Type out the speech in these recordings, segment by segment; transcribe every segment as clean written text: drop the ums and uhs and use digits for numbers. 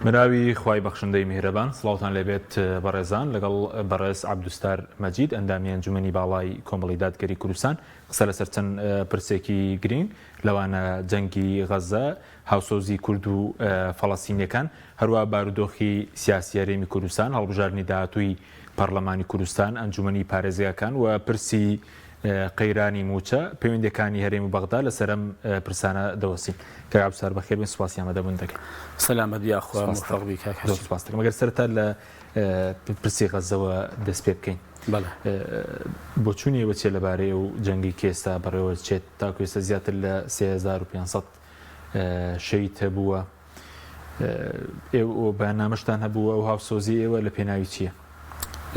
مراوی خوای بەخشندەی میهرەبان سڵاوتان لێبێت بەڕێزان لەگەڵ بەڕێز عەبدوستار مەجید ئەندامی ئەنجومەنی باڵای کۆمەڵی دادگەری کوردستان قسە لەسەر چەند پرسێکی گرنگ لەوانە جەنگی غەزە هاوسۆزی کورد و فەڵەستینیەکان هەروە بارودۆخی سیاسی هەرێمی کوردستان هەڵبژاردننی داهاتووی پەرلەمانی کوردستان ئەنجومەنی پارێزیەکان و پرسی قەیرانی موچە پەیوەندیەکانی هەرێمی بەغدا لەسەر ئەم پرسانە دەوەسین کە عەبدوستار بەخێربێن سوپاسی ئامادەبوون دەکەین. سەلامەت یاخوا موفق بی کاک هاشم. سپاس دەکەم. مەگەر سەرەتا لە پرسی غەزەوە دەست پێ بکەین. بەڵێ. بۆ چوونیەوە چێ لەبارەی و جەنگی کێستا بەڕێوە چێت تاکو ئێستا زیاتر لە 3500 شەهید هەبووە. ئێوە بەیاننامەشتان هەبووە و هاوسۆزی ئێوە لە پێناوی چییە؟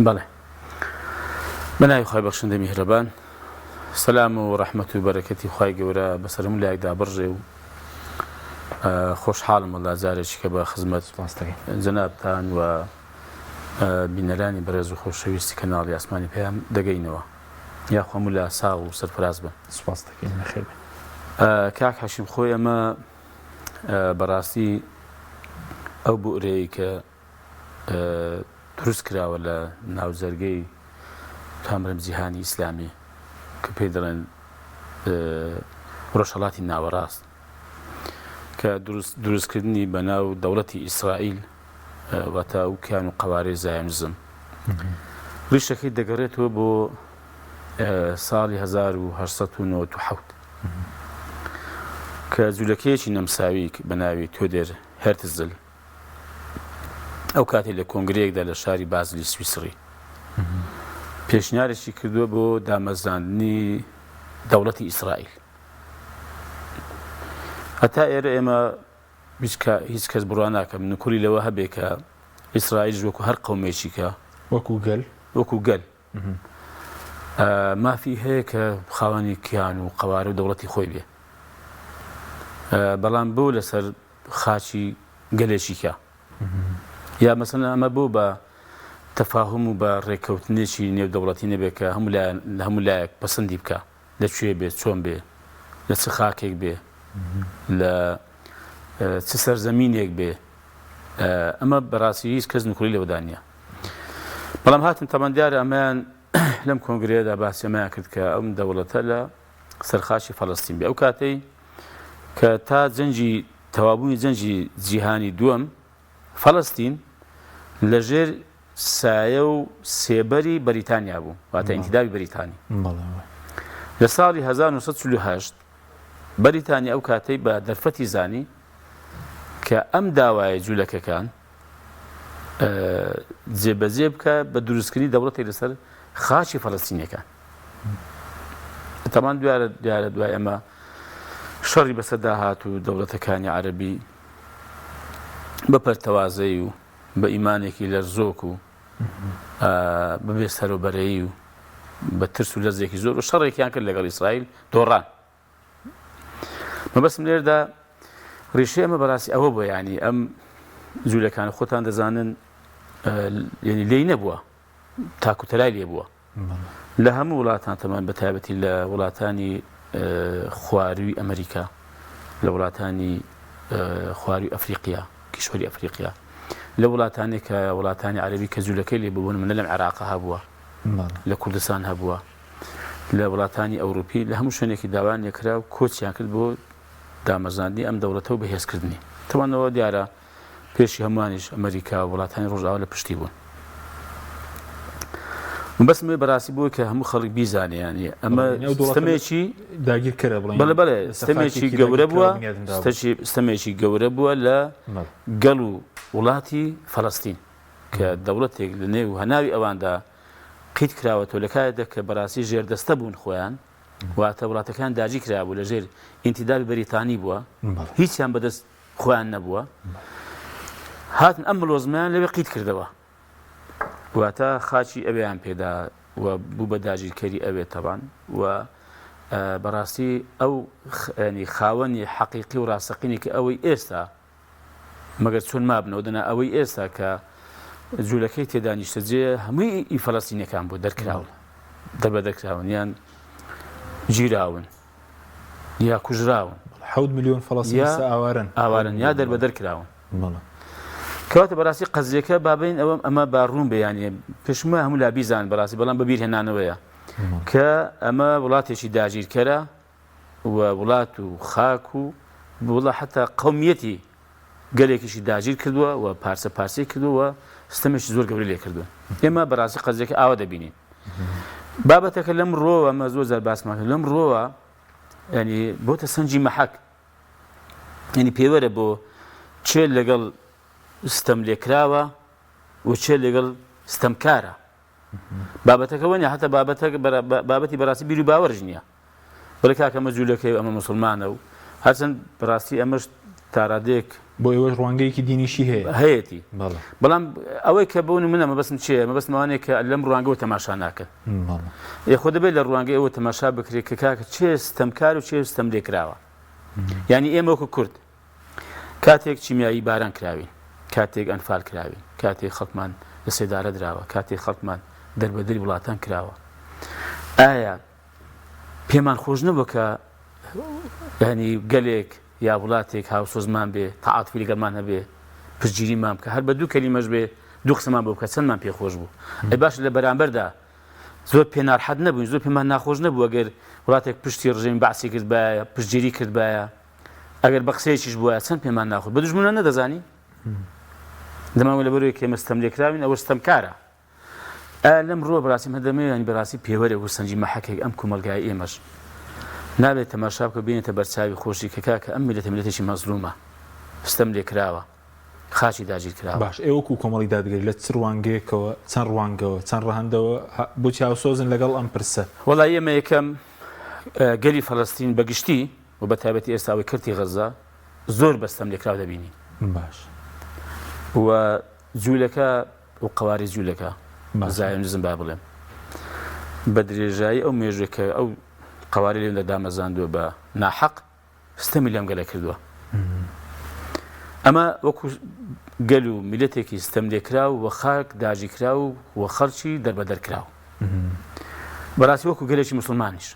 بەڵێ. بەناوی خوای بەخشندەی میهرەبان سەلام و ڕەحمەت و بەرەکەتی خوای گەورە بەسەرم لایەکدا بڕژێ و خۆشحاڵم وەڵا جارێکی کە بە خزمەت جەنابتان و بینەرانی بەڕێز و خۆشەویستی کەناڵی ئاسمانی پێیان دەگەینەوە یاخوا مولا ساغ و سەرفراز بن. سوپاس دەکەین. بەخێر بێن. کاک هاشم خۆی ئەمە بەڕاستی ئەو بورەیە کە دروست کراوە لە ناوجەرگەی تامرم جیهانی ئیسلامی کە پێی دەڵێن ڕۆژهەڵاتی ناوەڕاست کە دروستکردنی بەناو دەوڵەتی ئیسرائیل واتە ئەو کیان و قەوارەی زایۆنیزم ڕیشەکەی دەگەڕێتەوە بۆ ساڵی 1897 کە جوولەکەیەکی نەمساوی بەناوی تۆدێر هێرتزل ئەو کاتێک لە کۆنگرەیەکدا لە شاری بازلی سویسری پێشنیارێکی کردووە بۆ دامەزاندنی دەوڵەتی ئیسرائیل. هەتا ئێرە ئێمە هیچ کەس بڕوا ناکەم نکولی لەوە هەبێ کە ئیسرائیل وەکو هەر قەومێکی کە وەکو گەل مافی هەیە کە خاوەنی کیان و قەوارە و دەوڵەتی خۆی بێ بەڵام بۆ لەسەر خاچی گەلێکی کە یا مەسەڵەن ئەمە بۆ بە تەفاهم و بە ڕێککەوتنێکی نێودەوڵەتی نەبێت کە هەموو لایەک پەسەندی بکە لەکوێ بێت چۆن بێ لە چ خاکێک بێ لە چ سەرزەمینێک بێ ئەمە بەڕاستی هیچ کەس نکولی لەوەدا نییە. بەڵام هاتن تەمان دیارە ئەمەیان لەم کۆنگرەیەدا باسی ئەمەیان کرد کە ئەم دەوڵەتە لە سەرخاشی فەڵەستین بێ ئەو کاتەی کە تا جەنجی تەوابوونی جەنجی جیهانی دووەم فەڵەستین لەژێر سایە و سێبەری بەریتانیا بوو واتە ئینتیداوی بەریتانی. لە ساڵی 1948 بەریتانیا ئەو کاتەی بە دەرفەتی زانی کە ئەم داوایە جوولەکەکان جێبەجێ بکە بە دروستکردنی دەوڵەتی لەسەر خاچی فەڵەستینیەکان. تەمان دیارە دوای ئەمە شەڕی بەسەر داهات و دەوڵەتەکانی عەرەبی بە پەرتەوازەی و بە ئیمانێکی لەرزۆک و بەبێ سەرۆبەرەیی و بە ترس و لەرزێکی زۆر و شەڕێکیان کرد لەگەڵ ئیسرائیل دۆڕان. مەبەستم لێرەدا ڕیشەی ئەمە بەڕاستی ئەوە بووە یعنی ئەم جوولەکان خۆتان دەزانن یعنی لێی نەبووە تاکوتەلای لێ بووە لە هەموو وڵاتان تەمان بەتایبەتی لە وڵاتانی خواروی ئەمریکا لە وڵاتانی خواروی ئەفریقیا کیشوەری ئەفریقیا لە وڵاتانی کە وڵاتانی عەرەبی کە جوولەکەی لێ بوون منە لەم عێراق هەبووە لە کوردستان هەبووە لە وڵاتانی ئەوروپی لە هەموو شوێنێکی داوان لێکرا و کۆچیان کرد بۆ دامەزاندنی ئەم دەوڵەتە و بەهێزکردنی. تەوانەوە دیارە پێشی هەمووانیش ئەمریکا و وڵاتانی ڕۆژئاوا لە پشتی بوون. بەسمێ بەڕاستی بووە کە هەموو خەڵک بیزانێ ینی ئەمە ستەمێکی داگیرکەرە بەڵێ ستەمێکی گەورە بووە ستەمێکی گەورە بووە لە گەڵ و وڵاتی فەڵەستین کە دەوڵەتێک لە نێو هەناوی ئەواندا قیت کراوەتەوە لە کاتێکدا کە بەڕاستی ژێردەستە بوون خۆیان واتە وڵاتەکان داگیر کرابوو لە ژێر ئینتیداوی بەریتانی بووە هیچیان بەدەست خۆیان نەبووە هاتن ئەم ملۆزمیان لەوێ قیت کردەوە واتە خاچی ئەوێیان پێدا و بوو بە داگیرکەری ئەوێ تەبان و بەڕاستی ئەو خاوەنی حەقیقی و ڕاستەقینی کە ئەوەی ئێستا مەگەر چۆن مابنەوە دەنا ئەوەی ئێستا کە جوولەکەی تێدا نیشتەجێ هەمووی فەڵەستینیەکان بۆ دەرکراون دەربەدەرکراون یان گیراون یا کوژراون 7 ملیۆن فەڵەستینی ئاوارن یا دەربەدەرکراون کەواتە بەڕاستی قەزیەکە بابین ئەمە باڕوون بێیانە پێشمە هەموو لا بیزان بەڕاستی بەڵام بەبییر هێنانەوەیە کە ئەمە وڵاتێکی داگیرکەرە و وڵات و خاک و وڵا حتا قەومیەتی گەلێکیشی داگیر کردووە و پارسە پارسی کردووە ستەمێکی زۆر گەورەی لێ کردووە ئێمە بەڕاستی قەزیەکە ئاوا دەبینین بابەتەکە لەم ڕۆوە ئەمە زۆر زار باسمان کرد لەم ڕۆوە ینی بۆتە سەنجی مەحەک ینی پێوەرە بۆ چێ لەگەڵ ستەم لێکراوە و چێ لەگەڵ ستەمکارە بابەتەکە وەنیە هەتا بابەتی بەڕاستی بیر و باوەڕژ نییە بەڵێ کاکەمە جوولەکەی ئەمە مسلمانە و هەرچەند بەڕاستی ئەمەش تاڕادێک بۆ ئێوەش ڕوانگەیەکی دینیشی هەیە هەیەی بەڵام ئەوەی کە بۆن منە مەبەستم چیە مەبەستمەوانەیە کە لەم ڕوانگەەوە تەماشا ناکەن خۆ دەبێت لە ڕوانگەی ئەوە تەماشا بکرێت کە کاکە چێ ستەمکار و چێ ستەم لێکراوە ینی ئێمە وەکو کورد کاتێک چیمیایی باران کراوین کاتێک ئەنفال کراوین کاتێک خەڵکمان لە سێدارە دراوە کاتێک خەڵکمان دەربەدەری وڵاتان کراوە ئایا پێمان خۆش نەبوو کە ینی گەلێک یا وڵاتێک هاوسۆزمان بێ تەعاتفی لەگەڵمان هەبێ پشتگیریمان بکە هەر بە دوو کەلیمەش بێ دوو قسەمان بۆ بکە چەندمان پێخۆش بوو ئەی باش لە بەرامبەردا زۆر پێناڕحەت نەبووین زۆر پێمان ناخۆش نەبوو ئەگەر وڵاتێک پشتی ڕژێمی باسی کرد بایە پشتگیری کرد بایە ئەگەر بە قسەیەکیش بووە چەند پێمان ناخۆش بە دوژمنە نەدەزانی دەماوە لە بەرەوەی کێمە ستەم لێکراوین ئەوە ستەمکارە لەم ڕۆ بەڕاستی هەدەمەیان بەڕاستی پێوەرە و سەنجی مەحەکێک ئەم کۆمەلگای ئێمەش نابێت تەماشا بکە بینێتە بەرچاوی خۆشی کە کاکە ئەم میلەتە میلەتێکی مەزلومە ستەم لێکراوە خاچی داگیر کراوە باش ئێوەکو کۆمەڵی دادگەری لە چ ڕوانگەیەکەوە چەند ڕوانگەوە چەند ڕەهەندەوە بۆچی هاوسۆزن لەگەڵ ئەم پرسە وەڵای ئێمە یەکەم گەلی فەڵەستین بەگشتی و بە تایبەتی ئێستاوەی کردی غەزا زۆر بەستەم لێکراو دەبینی باش و جوولەکە و قەواری جوولەکە زایم نزم با بڵێم بە درێژایی ئەو مێژوێکە ئەو قەواری لێم دەدامەزاندووە بە ناحەق ستەمی لەم گەلە کردووە ئەمە وەکو گەل و میلەتێکی ستەم لێکراو و خاک داژی کراو و خەڵکی دەربەدەر کراو بەڕاستی وەکو گەلێکی موسڵمانیش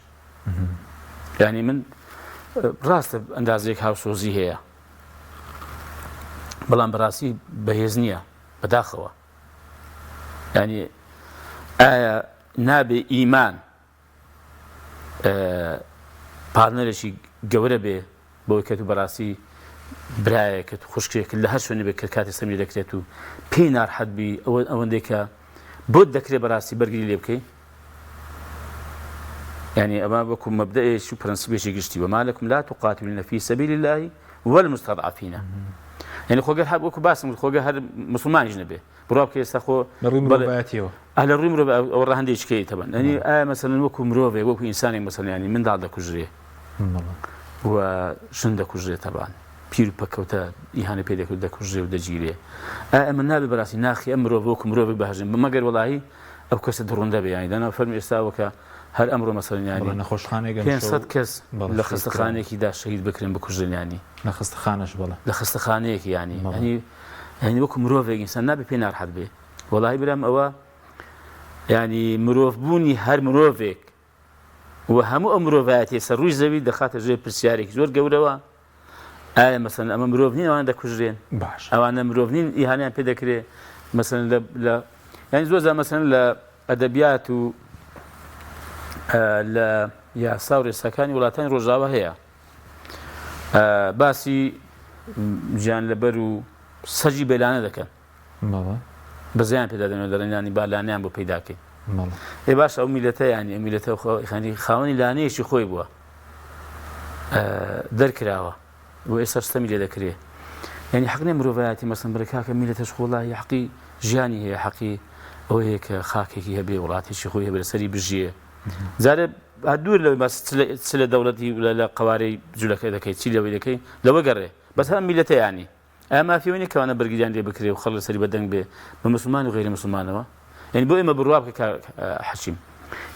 یعنی من ڕاستە ئەندازێک هاوسۆزی هەیە بەڵام بەڕاستی بەهێز نییە بەداخەوە ینی ئایا نابێ ئیمان پارتنەرێکی گەورە بێ بۆی کە تو بەڕاستی برایەکەت خوشکێک لە هەر شوێنێ بێ کە کاتی سەمی دەکرێت و پێی ناڕحەت بی ئەوەندەی کە بۆت دەکرێت بەڕاستی بەرگری لێ بکەی يعني أما بكم مبدأ شو برنسبي شيء قشتي وما لكم لا تقاتلون في سبيل الله والمستضعفين يعني خوجة حب وكو باسم خوجة هذا مسلمان يجنبه براب كيس أخو مربعاتيو أهل الريم مربع أو الرهنديش كي طبعا يعني مثلا وكو مروفي وكو إنساني مثلا يعني من ضد كوجري وشند كوجري طبعا بير بكوتا إهانة بيدك ودا كوجري ودا جيري أما النبي براسي ناخي أمروف وكو مروفي بهجم ما قال والله أو كسر درون ده يعني أنا فهم يستوى هر أمره مثلا يعني كان صد كس لخست خانة كده شهيد بكرين بكوجرين يعني لخست خانش بلا لخست خانة يعني وكم مروف إنسان نبي بينار حد به والله برام أوا يعني مروف بوني هر مروفك وهمو مروفات يسروج زبي دخات الجيب برسيارك زور جوروا مثلا أما مروفنين وأنا ده كوجرين باش أو أنا مروفنين إهانة بيدكري مثلا لا يعني زوجة مثلا لأدبيات لا يا ساوري سكاني ولاتين رجاوة هي باسي جان لبرو سجي بلانه دكان ماذا بزيان پیدا دادن يعني بالانه هم بو پیدا کی ماذا ای باش او ملته يعني ملته يعني خاوني لانه شي خوي بو دركراوه و استميل ذكريه يعني حقنا مروفاتي مثلا بركاك ملته والله يحقي جاني هي حقي او هيك خاكي هي بولاتي شي خوي برسري بجيه زاره هدور لو بس سله دولتي ولا قواري جلك اذا كي تشيل ولا كي لو قره بس هم ملته يعني اما في وين كان برجان دي بكري وخلص سري بدن بمسلمان وغير مسلمان يعني بو اما بالرواب حشيم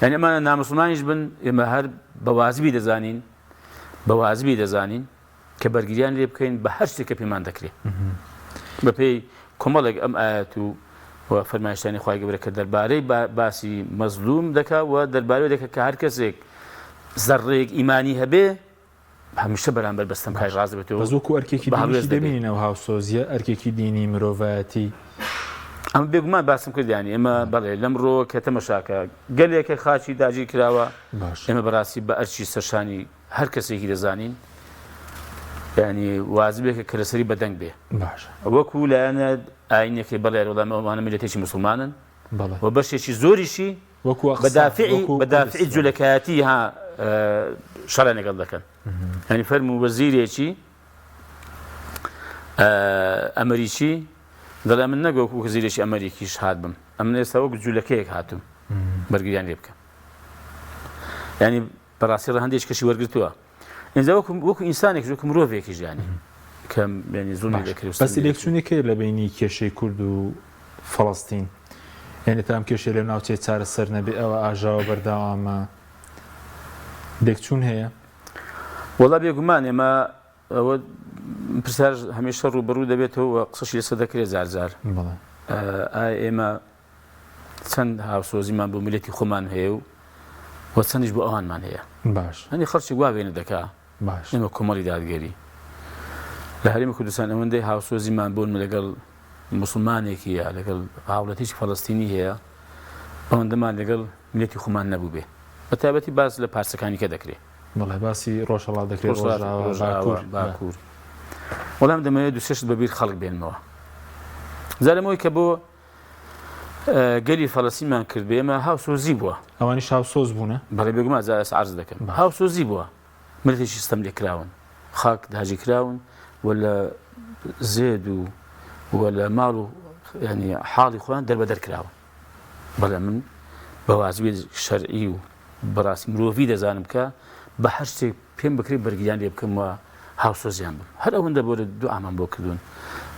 يعني اما انا مسلمان يجبن اما هر بوازبي دزانين كبرجان دي بكين بهرش كبيمان ذكري ببي كمالك ام اياتو وفرمایشتانی خوای گەورە کە دەربارەی باسی مەزلوم دەکا و دەربارەی دەکە کە هەر کەسێک زەڕێک ئیمانی هەبێ هەمیشە بەرامبەر بەستەم کای ڕاز دەبێتەوە بەزۆکو ئەرکێکی دینیشی دەبینینەوە هاوسۆزیە ئەرکێکی دینی مرۆڤەتی ئەمە بێگومان باسم کردیانی ئێمە بەڵێ لەمڕۆ کە تەمەشاکە گەلێکە خاچی داگیر کراوە ئێمە بەڕاستی بە ئەرچی سەرشانی هەر کەسێکی دەزانین ینی وازبێکە کە لەسەری بەدەنگ بێ وەکو لایەنە ئاینێکی بەڵێ وەڵامەوانە میلەتێکی مسلمانن و بەشێکی زۆریشی بەدافعی جوولەکایەتی ها شەڕە لەگەڵ دەکەن ینی فەرموو وەزیرێکی ئەمریکی دەڵێ من نەگۆکو وەزیرێکی ئەمریکیش هات بم ئەم ئێستا وەک جوولەکەیەک هاتووم بەرگریان لێ بکەم ینی بەڕاستی ڕەهەندێک کەشی وەرگرتووە ئینجا وەکو ئینسانێک وەکو مرۆڤێکی ژیانی کە زوڵمی دەکرێت بەس ئلێکسیۆنێکەیە لە بینی کێشەی کورد و فەڵەستین یعنی تام کێشەی لە ناوچەی چارەسەر نەبێ ئەوە ئاژاوە بەردەوامە لێکچوون هەیە وەڵا بێگومان ئێمە ئەوە پرسیار هەمیشە ڕوبەڕوو دەبێتەوە قسەشی لەسەر دەکرێت زارزار ئایا ئێمە چەند هاوسۆزیمان بۆ میلەتی خۆمان هەیە و چەندیش بۆ ئەوانمان هەیە باش هەنی خەڵکی گواوێنە دەکا باش ئێمە کۆمەڵی دادگەری لە هەرێمی کوردستان ئەوەندەی هاوسۆزیمان بوون لەگەڵ مسلمانێکیە لەگەڵ هاوڵەتیی فەڵەستینی هەیە ئەوەندەمان لەگەڵ میلەتی خۆمان نەبوو بێ بە تایبەتی باس لە پارچەکانی کە دەکرێت بەڵێ باسی ڕۆژهەڵات دەکرێت باکوور وەڵام دەمەوێت دووسێشت بەبیر خەڵک بێنمەوە زارەمەوەی کە بۆ گەلی فەڵەستینمان کرد بێ ئێمە هاوسۆزی بووە ئەوانیش هاوسۆز بوونە بەڵێ بێگومان زارەس عەرز دەکەم هاوسۆزی بووە ملەتێکی ستەم لێ کراون خاک داهاجی کراون ولا زێد و ولا ماڵ و ینی حاڵی خۆیان دەربەدەر کراوە بەڵێ من بە وازوی شەرعی و بەڕاستی مرۆڤی دەزانم کە بە هەر شتێک پێم بکرێت بەرگریان لێ بکەم وە هاوسۆزیان بم هەر ئەوەندە بۆ دوو ئامان بۆ کردوون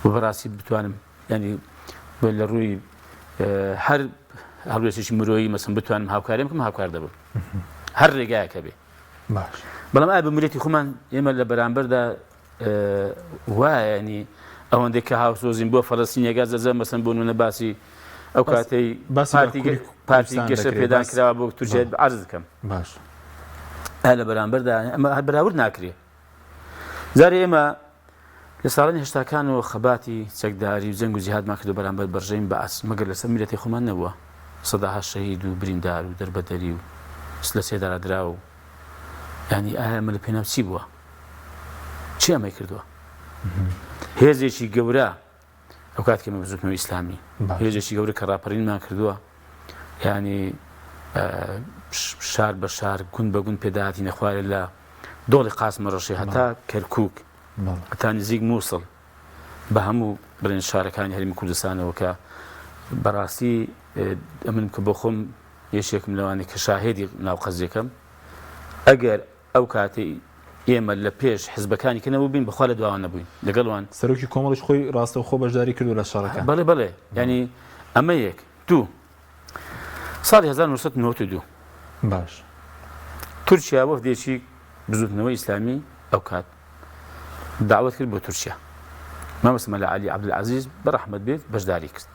و بەڕاستی بتوانم ینی لە ڕووی هەر هەڵوێستێکی مرۆیی مەسم بتوانم هاوکاریم بکەم هاوکار دەبم هەر ڕێگایەکە بێ باش بەڵام ئایا بە میلەتی خۆمان ئێمە لە بەرامبەردا وایە ینی ئەوەندەی کە هاوسۆزیم بۆ فەڵەستینیەکە زەزە مەسن بۆ نونە باسی ئەو کاتەی پارتی گەشتە پێدان کراوە بۆ تورکیا عەرز دەکەم باش لە بەرامبەردا ئەمە هەر بەراورد ناکرێت زارێ ئێمە لە ساڵانی هێشتاکانەوە خەباتی چەکداری و جەنگ و جیهادمان کردو بەرامبەر بەڕژەیم بەعەس مەگەر لەسەر میلەتی خۆمان نەبووە سەداها شەهید و بریندار و دەربەدەری و لە سێدارا درا و ینی ئایا ئەمە لە پێناو چی بووە چی ئەمەی کردووە هێزێکی گەورە ئەو کات کە ئێمە بزوتمەوە ئیسلامی هێزێکی گەورە کە ڕاپەڕینمان کردووە ینی شار بە شار گوند بە گوند پێداهاتی نەخوارێت لە دۆڵی قاسمە ڕەشی هەتا کەرکووک هەتا نزیک مووسڵ بە هەموو بڵێن شارەکانی هەرێمی کوردستانەوە کە بەڕاستی ئەمن کە بۆ خۆم یەشێکم لەوانێ کە شاهێدی ناو قەزیەکەم ئەگەر ئەو کاتەی ئێمە لە پێش حزبەکانی کە نەبوو بین بەخوا لە دواوان نەبووین لەگەڵوان سەرۆکی کۆمەڵیش خۆی ڕاستەوخۆ بەشداری کردو لە شەڕەکە بەڵێ بەڵێ ینی ئەمە یەک دوو ساڵی 1992 باش تورکیا وەفدێکی بزوتنەوەی ئیسلامی ئەو کات داوەت کرد بۆ تورکیا مامەسمە لە عەلی عەبدولعەزیز بەڕەحمەت بێت بەشداری کرد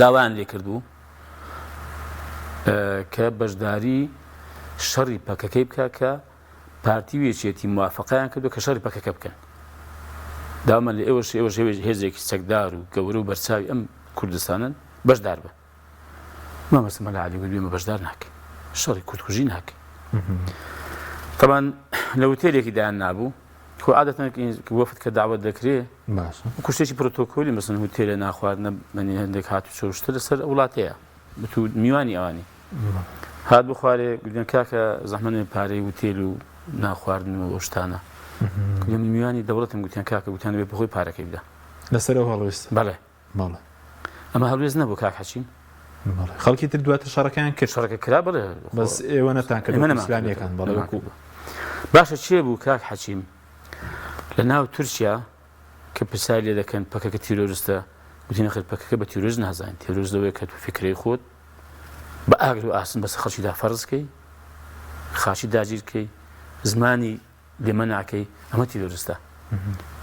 داوایان لێ کردبوو کە بەشداری شەڕی پەکەکەی بکە کە پارتی وێچێتی موافقەیان کردو کە شەڕی پەکەکە بکەن داوامان لە ئێوەش هێزێکی چەکدار و گەورە و بەرچاوی ئەم کوردستانن بەشدار بە مامەسمە لە عەلی گوت بێمە بەشدار ناکەین شەڕی کوردکوژی ناکەین طبعا لە وتێلێکی دایان نابوو خۆ عادەتەن وەفد کە داوەت دەکرێت کوشتێکی پرۆتۆکۆلی مەسەن هوتێلە ناخواردنە بەنی هەندێک هاتو چۆشتە لەسەر وڵاتەیە بتو میوانی ئەوانی هات بخوارێ گوتیان کاکە زەحمەتێ پارەی وتێل و ناخواردن و ئەو شتانە میوانی دەوڵەتم گوتیان کاکە گوتیان بێ بەخۆی پارەکەی بدە لەسەر ئەو هەڵوێست بەڵێ ئەمە هەڵوێست نەبوو کاک حەچیم خەڵکی تر دواتر شەڕەکەیان کرد شەڕەکە کرا بڵێ بەس ئێوە نەتان کرد ئیسلامیەکان بەڵێ باشە چێ بوو کاک حەچیم لە ناو تورکیا کە پرسای لێ دەکەن پەکەکە تیرۆریستە گوتینە خێر پەکەکە بە تیرۆریست نازانین تیرۆریست لەوەیە کە تو فکرەی خۆت بە ئاگر و ئاسن بەسەر خەڵکیدا فەرزکەی خاچی داگیرکەی زمانی لێمە ناکەی ئەمە تیرۆریستە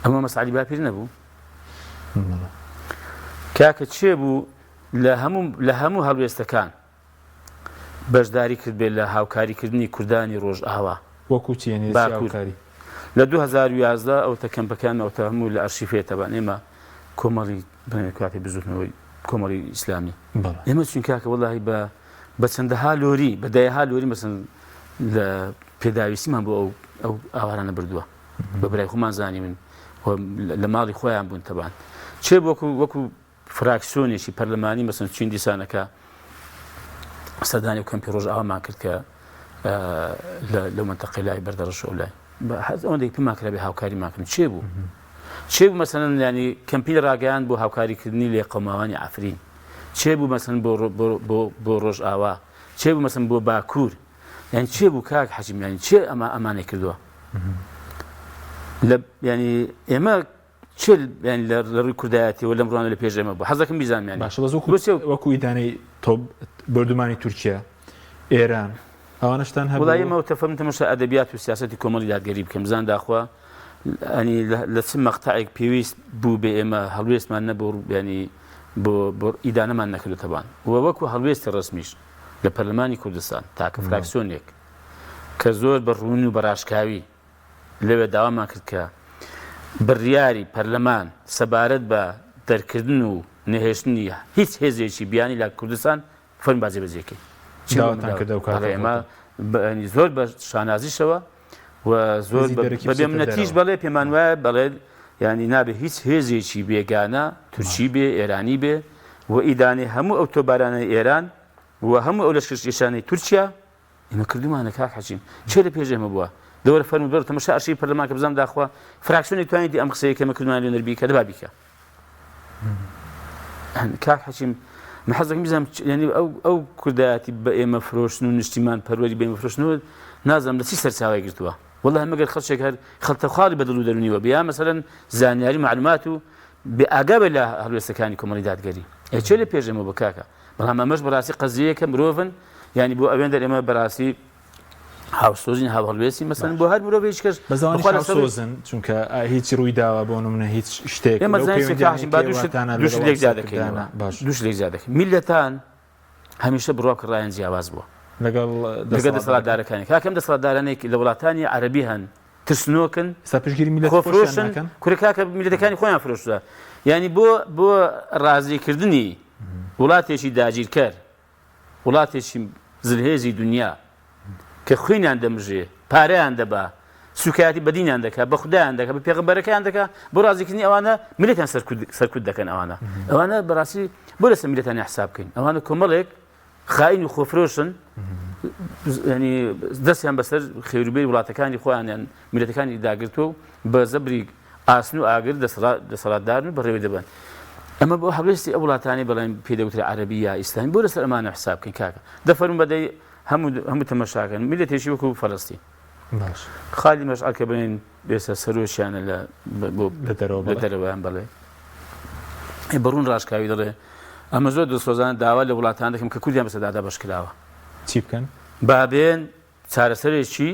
ئەمە مەسعەلی باپیر نەبوو کاکە چێ بوو لە هەموو هەڵوێستەکان بەشداری کرد بێت لە هاوکاریکردنی کوردانی ڕۆژئاوا وەکو چێنی باکوور لە 2011 ئەو تەکەمپەکان ئەو هەموو لە ئەرشیفێتەبان ئێمە کۆمەڵی کاتی بزوتنەوەی کۆمەڵی ئیسلامی ئێمە چون کاکە وەڵاهی بە چەندەها لۆری بەدایەها لۆری مەسەن لە پێداویستیمان بۆ ئەو ئاوارانە بردووە بە برای خۆمان زانی من لە ماڵی خۆیان بوون تەبان چێ وەکو فراکسیۆنێکی پەرلەمانی مەسەن چین دیسانەکە سەردانی و کەمپی ڕۆژ ئاوامان کرد کە لەو منتەقەی لای بەردەڕەش ئەو لای ئەوەندەی پێمان کرا بێ هاوکاریمان کرد چێ بوو مەسەن ینی کەمپین ڕاگەیان بۆ هاوکاریکردنی لێ قەوماوانی ئافرین چێ بوو مەسەن بۆ ڕۆژ ئاوا چێ بوو مەسەن بۆ باکوور یعنی چێ بوو کاک حەجیم ینی چێ ئەمانەی کردووە ینی ئێمە چێ لە ڕووی کوردایەتیەوە لەم ڕوانە لە پێش ئێمە بوو حەزەکەم بیزانیان باشە وەکو ئیدانەی تۆپ بەردومانی تورکیا ئێران ئەوانشتان هەبوو وڵای ئێمە تەفەم تەماشا ئەدەبیات و سیاسەتی کۆمەڵی دادگەری بکەم زان داخوا ئەنی لە چ مەقتەعێک پێویست بوو بێ ئێمە هەڵوێستمان نەبوو ینی بۆ ئیدانەمان نەکردوتەبان وەکو هەڵوێستی ڕسمیش لە پەرلەمانی کوردستان تاکە فراکسیۆنێک کە زۆر بەڕوون و بەڕاشکاوی لەوێ داوامان کرد کە بڕیاری پەرلەمان سەبارەت بە دەرکردن و نەهێشتنی هیچ هێزێکی بیانی لە کوردستان فەرمی بازی بەجێکەی ئێمە زۆر بە شانازیشەوە و زۆر بەبێ منەتیش بەڵێ پێمان وایە بەڵێ ینی نابێ هیچ هێزێکی بێگانە تورکی بێ ئێرانی بێ و ئیدانی هەموو ئەو تۆبارانەی ئێران و هەموو ئەو لەشکێشانەی تورکیا ئێمە کردومانە کاک حەجیم چێ لە پێش ئێمە بووە دەوەرە فەرمی بەر تەماشا ئەرشی پەرلەمان کە بزانام داخوا فراکسیۆنی توانێتی ئەم قسەیە کە ئێمە کردومان لێ نەربی کە دەبا بیکە کاک حەجیم من حەزەکەم بزانم ینی ئەو کوردایەتی بە ئێمە فرۆشتن و نیشتیمان پەروەری بە ئێمە فرۆشتنەوە نازانم لە چی سەرچاوی گرتووە والله مەگەر خەڵکێک هەر خەڵتەخواڵی بەدڵ و دەرونیوە بیا مەسەلەن زانیاری معلومات و بێئاگا بێ لە هەڵوێستەکانی کۆمەڵی دادگەری چێ لە پێش ئێمە بە کاکە بەڵام ئەمەش بەڕاستی قەزیەکە مرۆڤن ینی بۆ ئەوێندە ئێمە بەڕاستی هاوسۆزین هاوهەڵوێستی مەسەن بۆ هەر مرۆڤ هیچ کەس بەزانسۆزن چونکە هیچ ڕووی داوە بۆ نمونە هیچ شتێک دووش لێک زیادەکە میلەتان هەمیشە بڕواکە ڕایەن جیاواز بووە لەگەڵ دەسەڵاتدارەکانی کاکەم دەسەڵاتدارانێک لە وڵاتانی عەرەبی هەن ترسنۆکن پشتگیری میلەت خۆفرۆشن کوڕکاکە میلەتەکانی خۆیان فرۆشتووە ینی بۆ ڕازیکردنی وڵاتێکی داگیرکەر وڵاتێکی زلهێزی دنیا کە خوێنیان دەمژێ پارەیان دەبا سوکایەتی بەدینیان دەکات بە خوددایان دەکات بە پێغەمبەرەکەیان دەکات بۆ ڕازیکردنی ئەوانە میلەتیان سەرکوت دەکەن ئەوانە بەڕاستی بۆ لەسەر میلەتانی حساب بکەین ئەوانە کۆمەڵێک خائین و خۆفرۆشن ینی دەستیان بەسەر خێروبەری وڵاتەکانی خۆیان میلەتەکانی داگرتووە و بە زەبری ئاسن و ئاگر دەسەڵاتدارن و بەڕێوەی دەبن ئەمە بۆ هەڵوێستی ئەو وڵاتانی بەڵێن پێدەوترێ عەرەبی یا ئیسلامی بۆ لەسەر ئەمانە حساب بکەین کاکە دەفەرمون بەدەی هەموو تەماشاکەن میلەتێکی وەکو فەڵەستین خالی مەشعەل کە بنین بێسە سەرۆشیانە لە دەرەوەیان بڵێ بەڕوون ڕاشکاوی دەڵێ ئەمە زۆر دڵسۆزان داوا لە وڵاتان دەکەم کە کوردیان بەسەردادا بەشکراوە چی بکەن بابێن چارەسەرێکی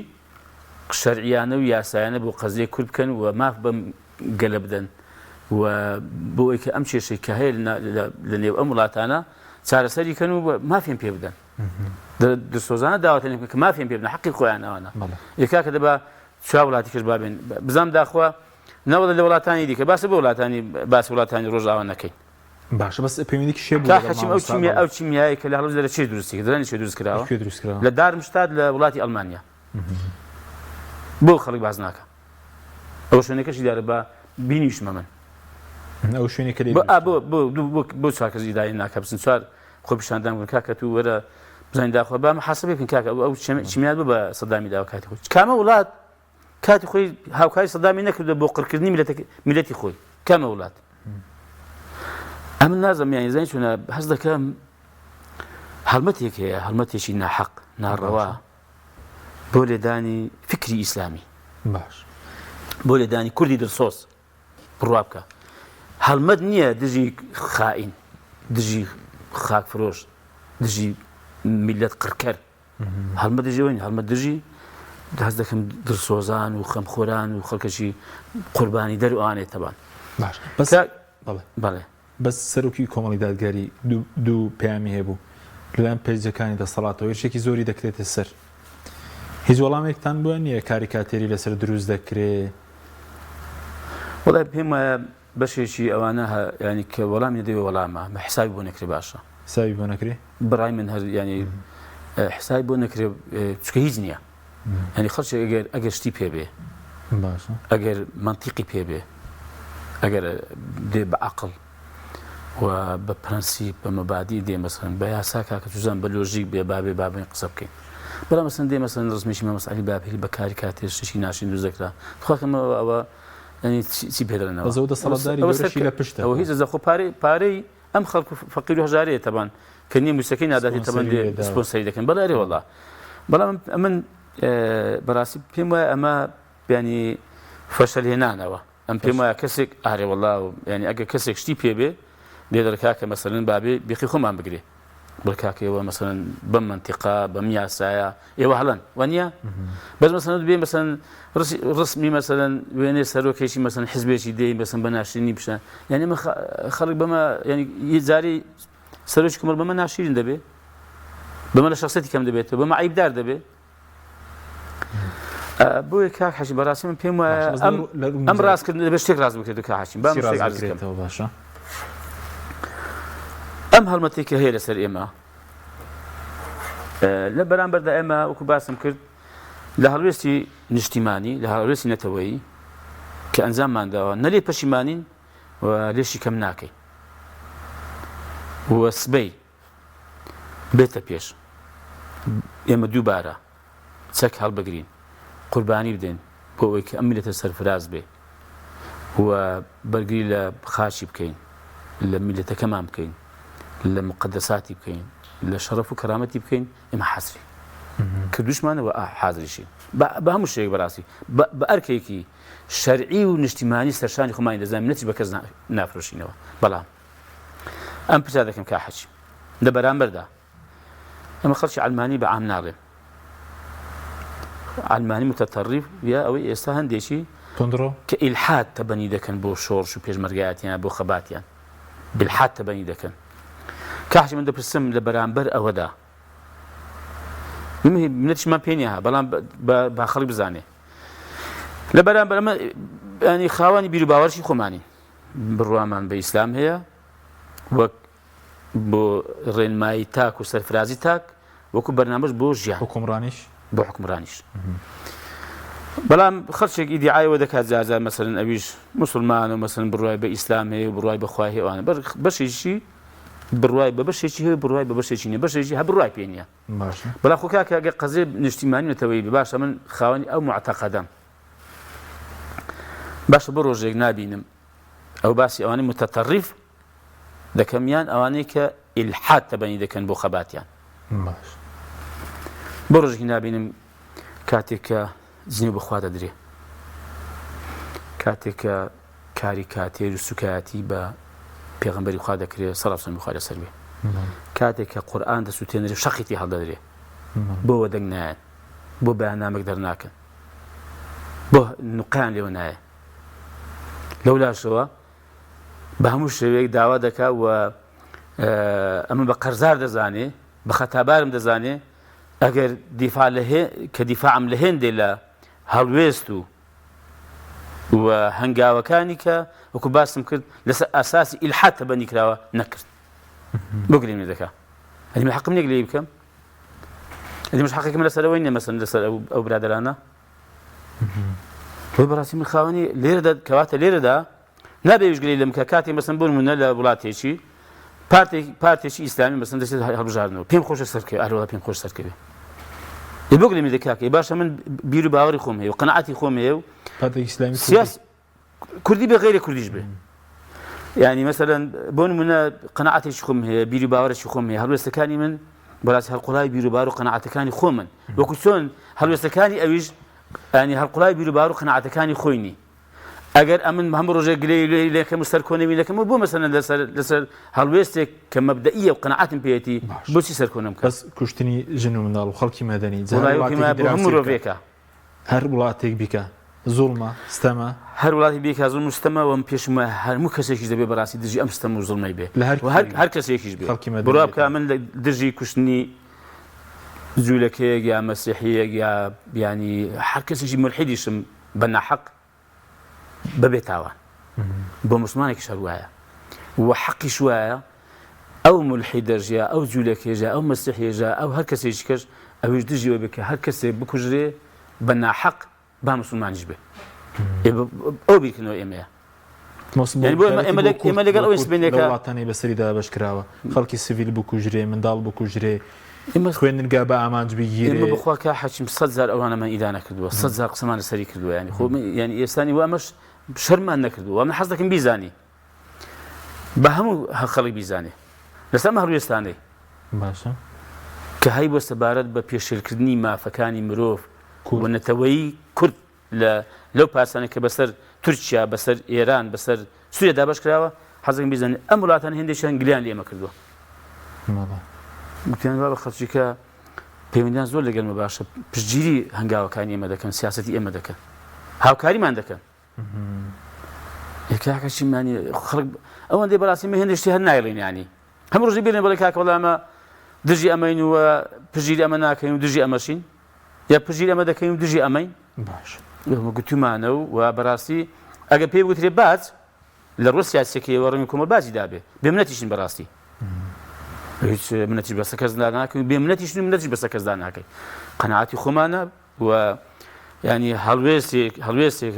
شەرعیانە و یاسایانە بۆ قەزیە کورد بکەن و ماف بەم گەلە بدەن و بۆ ئەوەی کە ئەم کێشەی کە هەیە لە نێو ئەم وڵاتانە چارەسەری کەن و مافیان پێ بدەن دڵسۆزانە داواتێن کە مافیان پێ بدەن حەقی خۆیان ئەوانە یەکا کە دەبا چوار وڵاتی کەش بابێن بزانام داخوا نەوەڵە لە وڵاتانی دیکە باسە بە وڵاتانی ڕۆژئاوا نەکەین باشە بەس پەیوەندی شێ ئەو چیمیایی کە لە هەڵوز دەرە چی دروستی دەزانی چێ دروست کراوە لە دارمشتاد لە وڵاتی ئەڵمانیا بۆ خەڵک باز ناکە ئەو شوێنەکەشی دیارە بە بینیشمە من ئەو شوێنێکە بۆ چوار کەس ئیداری ناکە بچن چوار خۆ پیشاندان بکەن کاکە تو وەرە بزانین داخوا بە حەسەبێ بکەن کاکە ئەو چیمیات بە سەدامی داوە کاتی خۆی کامە وڵات کاتی خۆی هاوکاری سەدامی نەکردو بۆ قڕکردنی میلەتی خۆی کامە وڵات ئەمن نازم یانی زانین چونە هەست دەکەم هەڵمەتێک هەیە هەڵمەتێکی ناحەق ناڕەوا بۆ لێدانی فکری ئیسلامی باش بۆ لێدانی کوردی دڵسۆز بڕوا بکە هەڵمەت نییە دژی خائین دژی خاکفرۆش دژی میلەت قڕکەر هەڵمەت دژەوەین هەڵمەت دژی هەست دەکەم دڵسۆزان و خەمخۆران و خەڵکەشی قوربانی دەروانێت تەبان باش بەڵێ بەس سەرۆکی کۆمەڵی دادگەری دوو پەیامی هەبوو لەلایەن پێیجەکانی دەسەڵاتەوە یەکێکی زۆری دەکرێتە سەر هیچ وەڵامێکتان بووە نییە کاریکاتێری لەسەر دروست دەکرێ؟ وڵای پێم وایە بەشێکی ئەوانە ینی کە وەڵامی دەوێ وەڵامە بە حسابی بۆ نەکرێ باشە ساوی بۆ نەکرێ بڕای من هەر ینی حسابی بۆ نەکرێ چکە هیچ نییە ینی خەڵکی ئەگەر شتی پێبێ باشە ئەگەر منتیقی پێبێ ئەگەر دێ بە عەقڵ و بە پرەنسیپ بە مەبادی دێ مەسەڵەن بە یاسا کاکە تووزان بە لۆژیک بێ بابێ بابێن قسە بکەین بەڵام مەسەڵەن دێ مەسەڵەن ڕزمێکی مامۆستا عەلی باپیری بە کاریکاتێر شتێکی ناشرین دروست دەکرا خواکەمە ئەوە ینی چی پێدەڵێنەوە بەزەوە دەسەڵاتداری گەورەشی لە پشتە ئەوە هیچ دەخۆ پارەی ئەم خەڵکو فەقیر و هەژارەیە تەبان کە نییە موسیقی ناداتی تەبان سپۆنسەری دەکەن بەڵێ وەڵا بەڵام من بەڕاستی پێم وایە ئەمە ینی فەشەلهێنانەوە ئەم پێم وایە کەسێک ئارێ وەڵا ینی ئەگە کەسێک شتی پێبێ لێ دەرکا کە مەسەڵەن بابێ بێخی خۆمان بگرێ بڵکاکەوە مەسەڵەن بەم منتیقا بەم یاسایە ئێوە هەڵەن وانە بەس مەسەڵەن بێ مەسەڵەن ڕسمی مەسەڵەن وێنێ سەرۆکێکی مەسەڵەن حیزبێکی دێ مەسەڵەن بە ناشرینی بشە یعنی ئەمە خەڵک بەمە ینی یه جاری سەرۆکی کومەڵ بەمە ناشرین دەبێ بەمە لە شخصەتی کەم دەبێتەوە بەمە عیبدار دەبێ بۆیە کاک حەشی بەڕاستی من پێم وایە ئەم ڕاستکردن دەبێت شتێک ڕاست بکرێت کاک حەشیم با شتێک عەرز بکەم باشە ئەم هەڵمەتێک کە هەیە لەسەر ئێمە لە بەرامبەردا ئێمە وەکو باسم کرد لە هەڵوێستی نیشتیمانی لە هەڵوێستی نەتەوەیی کە ئەنجاممان داوە نە لێ پەشیمانین و لێشی کەم ناکەین و سبەی بێتە پێش ئێمە دووبارە چەک هەڵبگرین قوربانی بدەین بۆ ئەوەی کە ئەم میلەتە سەرفراز بێ و بەرگری لە خاچی بکەین لە میلەتەکەمان بکەین لە مقدساتی بکەین لە شەرەف و کەرامەتی بکەین ئێمە حەزری کە دوشمانەوە حازریشین بە هەموو شتێک بەڕاستی بە ئەرکێکی شەرعی و نیشتیمانی سەرشانی خۆمانی دەزانین نەچی بە کەس نافرۆشینەوە بەڵام ئەم پرسیار دەکەم کە حەچی لە بەرامبەردا ئەمە خەڵکی عەلمانی بە عام ناڵێن عەلمانی متەتەڕیف یا ئەوەی ئێستا هەندێکی تۆندڕۆ کە ئیلحاد تەبەنی دەکەن بۆ شۆڕش و پێشمەرگایەتیان بۆ خەباتیان بالحاد تەبەنی دەکەن کاحی من دەپرسم لە بەرامبەر ئەوەدا منەتیشمان پێ نییە بەڵام با خەڵک بزانێ لە بەرامبەر ئەمە ینی خاوەنی بیر و باوەڕشی خۆمانی بڕوامان بە ئیسلام هەیە وەک بۆ ڕێنمایی تاک و سەرفرازی تاک وەکو بەرنامەش بۆ ژیان حکومڕانیش بۆ حکومڕانیش بەڵام خەڵکێک ئیدعایەوە دەکات جارجار مەسەڵەن ئەویش موسڵمانە و مەسەڵەن بڕوای بە ئیسلام هەیە و بڕوای بەخوا هەیە ئەوانە بەشێکی بڕوای بە بەشێکی هەیە بڕوای بە بەشێکی نییە بەشێکی هە بڕوای پێ نییە بەڵام خۆ کاکە ئەگەر قەزێ نیشتیمانی نەتەوەیی باشە من خاوەنی ئەو معتەقەدەم باشە بۆ ڕۆژێک نابینم ئەو باسی ئەوانەی متەتەڕیف دەکەم یان ئەوانەی کە ئیلحاد تەبەنی دەکەن بۆ خەباتیان بۆ ڕۆژێکی نابینم کاتێک کە زنی بەخوا دەدرێ کاتێک کە کاریکاتێر و سوکایەتی بە پێغەمبەری خوا دەکرێت سەڵاو بخوا لەسەر بێ کاتێک کە قورئان دەسووتێنرێ شەقیتی هەڵدەدرێ بۆوە دەنگ نایەن بۆ بەیاننامەک دەرناکەن بۆ نوقیان لێوە نایە لەولاشەوە بە هەموو شێوەیەک داوا دەکا و ئەمە بە قەرزار دەزانێ بە خەتابارم دەزانێ ئەگەر کە دیفاعم لە هێندێ لە هەڵوێست و هەنگاوەکانی کە وەکو باسم کرد لەسەر ئاساسی ئیلحاد تەبەنی کراوە نەکرد بۆگرێ لێ دەکا ئەدی من حەقم نێک لێ بکەم ئەدی مش حەقێکم لەسەرەوەی نییە مەسەڵەن لەسەر ئەو برادەرانە بۆی بەڕاستی من خاوەنی لێرەدا کەواتە لێرەدا نابێ ویژگری لەم کە کاتێک مەسەڵەن بۆ نمونە لە وڵاتێکی پارتێکی ئیسلامی مەسەڵەن دەچێت هەڵبژاردنەوە پێم خۆشە سەرکەوێ ئەروەڵا پێم خۆش سەرکەوێ بۆگرێ لێ دەکاکە باشە من بیر و باوەڕی خۆم هەیە و قەنەعەتی خۆم هەیە و سیاسی کوردی بێ غیری کوردیش بێ یعنی مەسەڵەن بۆ نمونە قەنەعەتێکی خۆم هەیە بیر و باوەڕێکی خۆم هەیە هەڵوێستەکانی من بەڕاستی هەڵقوڵای بیر و باوەڕ و قەنەعەتەکانی خۆمن وەکو چۆن هەڵوێستەکانی ئەویش ینی هەڵقوڵای بیر و باوەڕ و قەنەعەتەکانی خۆی نی ئەگەر ئەمن هەموو ڕۆژێک گلەی لێکەم و سەرکۆنەوی بۆ مەسەڵەن لەسەر هەڵوێستێک کە مەبدەئیە و قەنەعەتم پێێتی بۆچی سەرکۆنم کەس کوشتنی ژن و منداڵ و خەڵکی مەدەنی هەموو ڕۆڤێکە هەر وڵاتێک بیکە زوڵمە ستەمە هەر وڵاتی بێکە زوڵم و ستەمە وەم پێشمە هەرموو کەسێکیش دەبێ بەڕاستی دژی ئەم ستەم و زوڵمەی بێ هەر کەسێکیش بێ بڕوا بکە من لە دژی کوشتنی جوولەکەیەک یا مەسیحیەک یا ینی هەر کەسێکی ملحیدیشم بە ناحەق بەبێ تاوان بۆ مسلمانێکی شەر وایە و حەقیش وایە ئەو ملحیدەژە ئەو جوولەکێژە ئەو مەسیحێژە ئەو هەر کەسێکی کەش ئەوش دژیەوە بکە هەر کەسێک بکوژرێ بە ناحەق با مسلمانیش بێ ئەو بیرکردنەوە ئێمەیە ئێمە لەگەڵ ئەوەی سبێنێکە وڵاتانی بەسەریدا بەشکراوە خەڵکی سیڤیل بکوژرێ منداڵ بکوژرێ خوێندنگا بە ئامانج بگیرێ ئێمە بخوا کە حەچیم 100,000 ئەوانەمان ئیدانە کردووە 100,000 قسەمان لەسەری کردووە ینی خۆ ینی ئێستانی وامەش شەرمان نەکردووە ئەمە حەز دەکەم بیزانی بە هەموو خەڵک بیزانێ لەسەر هەڵوێستانەی باشە کە هەی بۆ سەبارەت بە پێشێلکردنی مافەکانی مرۆڤ و نەتەوەی کورد لەو پاسانە کە بەسەر تورکیا بەسەر ئێران بەسەر سووریا دابەشکراوە حەزم بیزانێت ئەم وڵاتان هێندێکیان گلیان لێ ئێمە کردووە گوتیان وا بە خەڵکی کە پەیوەندیان زۆر لەگەڵمە باشە پشتگیری هەنگاوەکانی ئێمە دەکەن سیاسەتی ئێمە دەکەن هاوکاریمان دەکەن کاکەچیمانی خەڵک ئەوەندەی بەڕاستی مە هێندێک شتی هەر نایڵێن ینی هەموو ڕۆژی بێنێ بەڵێ کاکە وەڵامە دژی ئەمەین وە پژگیری ئەمە ناکەین و دژی ئەمەشین یا پژگیری ئەمە دەکەین و دژی ئەمەین باش گوتومانە و بەڕاستی ئەگە پێی وترێ باز لە ڕۆ سیاسەکەیەوە ڕەنگی کۆمەڵ بازی دابێ بێ منەتیشین بەڕاستی هیچ منەتیش بەسە کەسدا ناکەین بێ منەتیشین و منەتیش بەسە کەسدا ناکەین قەناعەتی خۆمانە و ینی هەڵوێستێک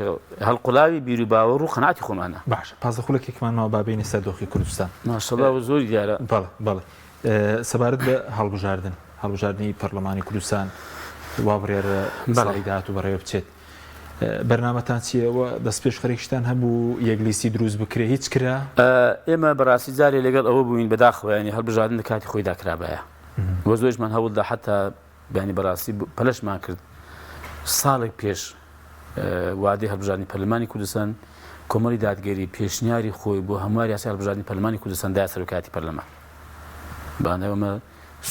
هەڵقوڵاوی بیر و باوەڕ و قەناعەتی خۆمانە باش پازەخولەکێکمانەوە بابینی سەردۆخی کوردستان ماشەڵڵا زۆری دیارە بەڵێ سەبارەت بە هەڵبژاردننی پەرلەمانی کوردستان وا بڕێرە ساڵی داهات و بەڕێوە بچێت بەرنامەتان چیەوە دەست پێش خەریکشتان هەبوو یەکلیستی دروست بکرێ هیچ کرا ئێمە بەڕاستی جارێ لەگەڵ ئەوە بووین بەداخەوەیانی هەڵبژاردن کاتی خۆی داکرابایە وە زۆرشمان هەوڵدا حتا بینی بەڕاستی پەلەشمان کرد ساڵێک پێش وادەی هەڵبژاردننی پەرلەمانی کوردستان کۆمەڵی دادگەری پێشنیاری خۆی بۆ هەموار یاسای هەڵبژاردننی پەرلەمانی کوردستان دا سەرۆکاتی پەرلەمان بانەوەمە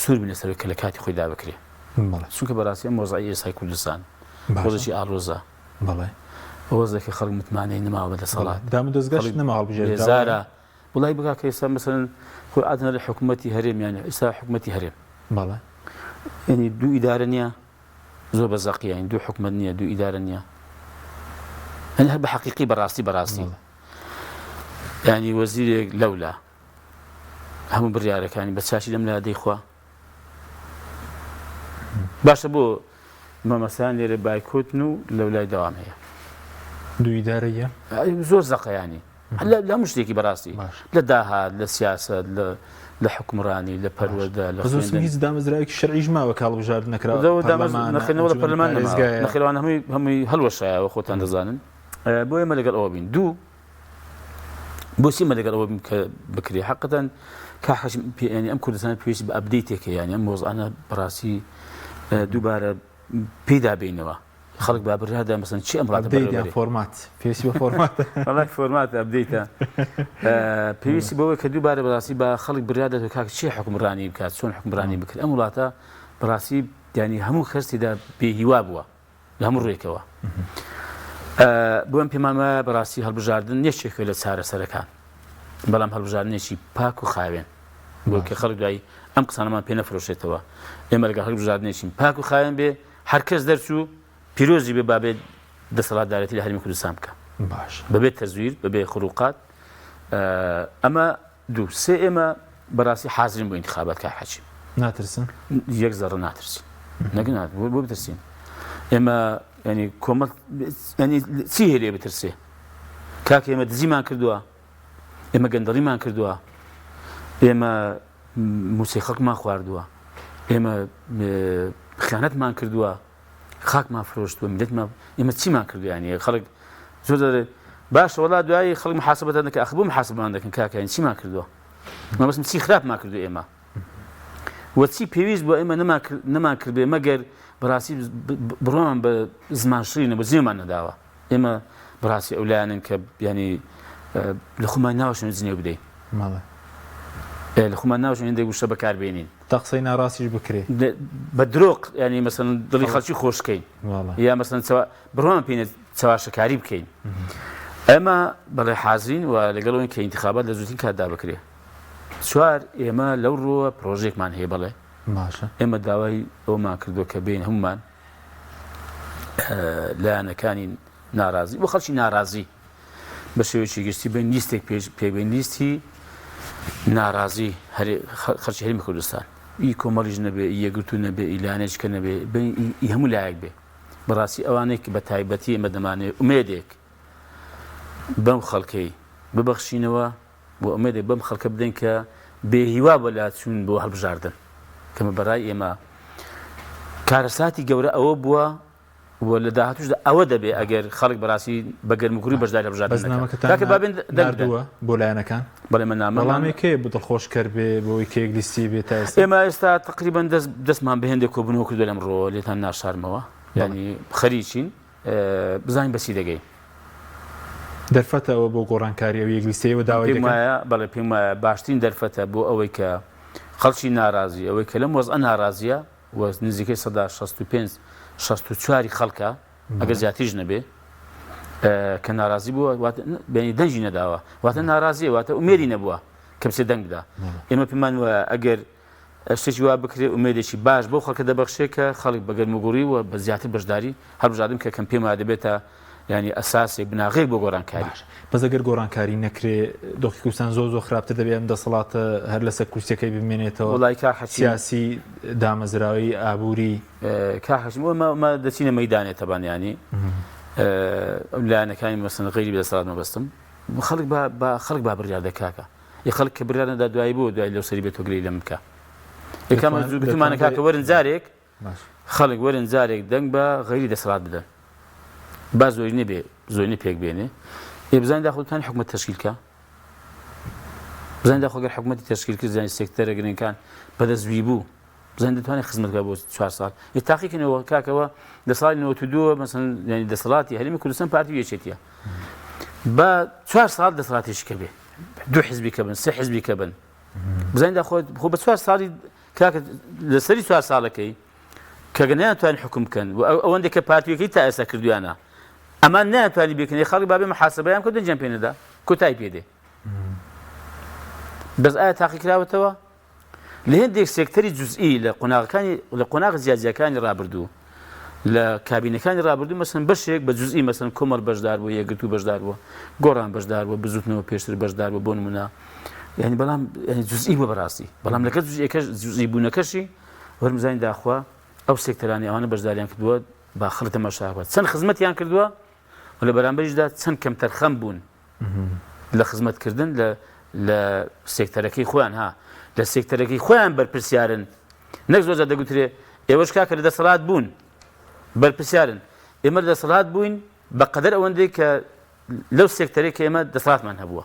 سوور بینە سەرۆک کە لە کاتی خۆی دابکرێ چونکە بەڕاستی مۆزایی ئێسای کوردستان خۆزێکی ئاڵۆزە بەڵێ ئەوەزێکی خەڵک متمانەی نەماوە بە دەسەڵات دام و دەستگەشت نەما هەڵبژێردرا زارە وڵای بگا کە ئێستا مەسەڵەن خۆی ئادنە لە حکوومەتی هەرێمیان ئێستا حکوومەتی هەرێم بەڵێ ینی دوو ئیدارە نییە زۆر بەزەقی ین دوو حکومەت نییە دوو ئیدارە نییە هەن هەر بە حەقیقی بەڕاستی ینی وەزیرێک لەولا هەموو بڕیارەکانی بە چاشی لەم لا دەیخوا باشە بۆ مەمەسان لێرە بایکۆتن و لەولای دەوام هەیە دوو ئیدارەیە زۆر زەقەیانی لە هەموو شتێکی بەڕاستی لە داهات لە سیاسەت لە حکومڕانی لە پەروەردە لە هیچ دامەزراوێکی شەرعیش ماوە کە هەڵبژاردن نەکراوە نەخێنەوە لە پەرلەمان نەخێوان هەمووی هەڵوەشایەوە خۆتان دەزانن بۆ ئێمە لەگەڵ ئەوە بین دوو بۆچی مە لەگەڵ ئەوە بین کە بکرێ حەقەتەن کاحەشم ینی ئەم کوردستان پێویستی بە ئەپدەیتێکە ینی ئەم مۆزانە بەڕاستی دووبارە پێدا بینەوە خەڵک با بڕیادا مەسەن چی ئەم فۆرمات پێویستی بە فۆرمات وڵای فۆرمات ئەپدەیتە پێویستی بەوەی کە دووبارە بەڕاستی بە خەڵک بڕیادا کاک چی حکومڕانی بکات چۆن حکومڕانی بکرد ئەم وڵاتە بەڕاستی ینی هەموو کەسیدا بێهیوا بووە لە هەموو ڕێکەوە بۆ ئەم پێمان وایە بەڕاستی هەڵبژاردن نێچێکە لە چارەسەرەکان بەڵام هەڵبژاردنێکی پاک و خاوێن بۆ کە خەڵک دوایی ئەم قسانەمان پێ نەفرۆشێتەوە ئێمە لەگەڵ هەڵبژاردنێکی پاک و خاوێن بێ هەر کەس دەرچوو پیرۆزی بێ بابێت دەسەڵاتدارەتی لە هەرمی کوردستان بکە باش بەبێت تەزویر بەبێ خروقات ئەمە دوو سێ ئێمە بەڕاستی حازرین بۆ انتخابات کە حەچیم ناترسن یەک زەڕە ناترسین نەگەنات بۆ بترسین ئێمە ینی کۆمەڵ ینی چی هێرێ بترسێ کاکە ئێمە دزیمان کردووە ئێمە گەندەڵیمان کردووە ئێمە موسیقەکمان خواردووە ئێمە خیانەتمان کردووە خاکمان فرۆشتووە میلەتمان ئێمە چیمان کردو ینی خەڵک زۆر دەڵێ باشە وەڵا دوایی خەڵک محاسبەتان دەکەن ئەخ بۆ محاسبەمان دەکەن کاکە ین چیمان کردووە مەبەستم چی خراپمان کردو ئێمە وە چی پێویست بۆ ئێمە نەمان کردێ مەگەر بەڕاستی بڕۆمان بە زمان شرینە بە زیێمان نەداوە ئێمە بەڕاستی ئەولایانن کە ینی لە خۆمان ناوەشن جنێو بدەین لە خۆمان ناوەشن هێندێک وشە بەکاربێنین تا قسەی ناڕاستیش بکرێ بە درۆق ینی مەسەن دڵی خەڵکی خۆشکەین یا مەسەن بڕۆمان پێینە چاواشەکاری بکەین ئەمە بەڵێ حازرین و لەگەڵ ئەوەی کە ئینتیخابات لە زووترین کاتدا بکرێ چوار ئێمە لەو ڕۆوە پرۆژێکمان هەیە بڵێ باشە ئێمە داوای ئەومان کردو کە بین هەمومان لایەنەکانی ناڕازی بۆ خەڵکی ناڕازی بە شێوەیەکی گشتی بین لیستێک پێبین لیستی ناڕازی خەڵکی هەرێمی کوردستان ئی کۆمەڵیش نەبێ یەکگرتو نەبێ ئیلانێککە نەبێ هەموو لایەک بێ بەڕاستی ئەوانێک بە تایبەتی ئێمە دەمانێت ئومێدێک بەم خەڵکەی ببەخشینەوە بۆ ئومێدێک بەم خەڵکە بدەین کە بێهیوا بەلاتچوون بۆ هەڵبژاردن کەمە بەڕای ئێمە کارەساتی گەورە ئەوە بووە و لە داهاتوشدا ئەوە دەبێ ئەگەر خەڵک بەڕاستی بە گەرمکوری بەشداری بەژداردووە بۆ لایەنەکان بەڵێ من نامەڵامێکێ بۆ دڵخۆشکەر بێ بۆی کێک لیستی بێت ئێمە ئێستا تقریبان دەستمان بە هێندێک کۆبوونەوە کردو لەمڕۆ لێتان ناشارمەوە ینی خەریکین بزانین بەسی دەگەین دەرفەتەوە بۆ گۆڕانکاری ئەو یەکلیستەیە و داوای بەڵێ پێم وایە باشترین دەرفەتە بۆ ئەوەی کە خەڵکی ناڕازی ئەوەی کە لەم وەزعە ناڕازیە و نزیکەی 65-64 خەڵکە ئەگەر زیاتریش نەبێ کە ناڕازی بووە بینی دەنجی نەداوە واتە ناڕازیە واتە ئومێدی نەبووە کە بچێ دەنگ بدا ئێمە پێمان وایە ئەگەر شتێکی وا بکرێت ئومێدێکی باش بۆ خەڵکە دەبەخشێت کە خەڵک بە گەرموگوڕی و بە زیاتر بەشداری هەڵبژاردن کە کەم پێم وایە دەبێتە ینی ئەساسێک بناغێک بۆ گۆڕانکاری بەس ئەگەر گۆڕانکاری نەکرێ دۆخی کوردستان زۆر خراپتر دەبێت ئەم دەسەڵاتە هەر لەسەر کورسەکەی بمێنێتەوە وڵای سیاسی دامەزراوی ئابووری کاحەشم دەچینە مەیدانێت تەبانیانی لایەنەکانی مەسەن غەیری بەدەسەڵات مەبەستم خەڵک با بڕیار دەکاکە خەڵک کە بڕیار نەدا دوایی بۆ دوای لەو سەری بێت تۆگرەی لەم بکە یەکەمە بتمانە کاکە وەرن جارێک خەڵک وەرن جارێک دەنگ بە غەیری دەسەڵات بدەن با زۆری نەبێ زۆرنی پێک بێنێ بزانین داخۆتان حکومەت تەشکیلکە بزانین داخۆگەر حکومەتی تەشکیل کرد زانین سێکتەرە گرنگەکان بەدەستوی بوو بزانین دەتوانێت خزمەتکە بۆ 4 ساڵ تاقیکردنەوە کاکەوە لە ساڵی 92 مەسەن ینی دەسەڵاتی هەرێمی کوردستان پارتی یەکێتیە بە 4 ساڵ دەسەڵاتێکی کە بێ 2 حیزبی کە بن 3 حیزبی کە بن بزانین داخۆت خۆ بە 4 ساڵی کاکە لەسەری 4 ساڵەکەی کە نەیانتوانین حکم بکەن و ئەوەندێک کە پارتیەکەی تا ئێستا کردویانە ئەمان ناتوانانی بکەنی خەڵک بابێ محاسبەیان کە دەنجیان پێ نەدا کۆتایی پێدێ بەس ئایا تاقی کراوەتەوە لە هێندێک سێکتەری جوزئی لە قۆناغ زیادزیەکانی ڕابردوو لە کابینەکانی ڕابردوو مەسەن بەشێک بە جوزئی مەسەن کۆمەڵ بەشدار بوو یەکگرتو بەشدار بووە گۆڕان بەشدار بووە بزوتنەوە پێشتر بەشدار بوو بۆ نمونە ینی بەڵام جوزئی بووە بەڕاستی بەڵام لەگەڵ جوزئی بوونەکەشی وەرمزانی داخوا ئەو سێکتەرانی ئەوانە بەشداریان کردووە با خەڵک تەماشا بکات چەند خزمەتیان کردووە و لە بەرامبەریشدا چەند کەمتەر خەم بوون لە خزمەتکردن لە سێکتەرەکەی خۆیان لە سێکتەرەکەی خۆیان بەرپرسیارن نەک زۆرجار دەگوترێ ئێوەش کاکە لە دەسەڵات بوون بەرپرسیارن ئێمە لە دەسەڵات بووین بەقەدەر ئەوەندەی کە لەو سێکتەرێک کە ئێمە دەسەڵاتمان هەبووە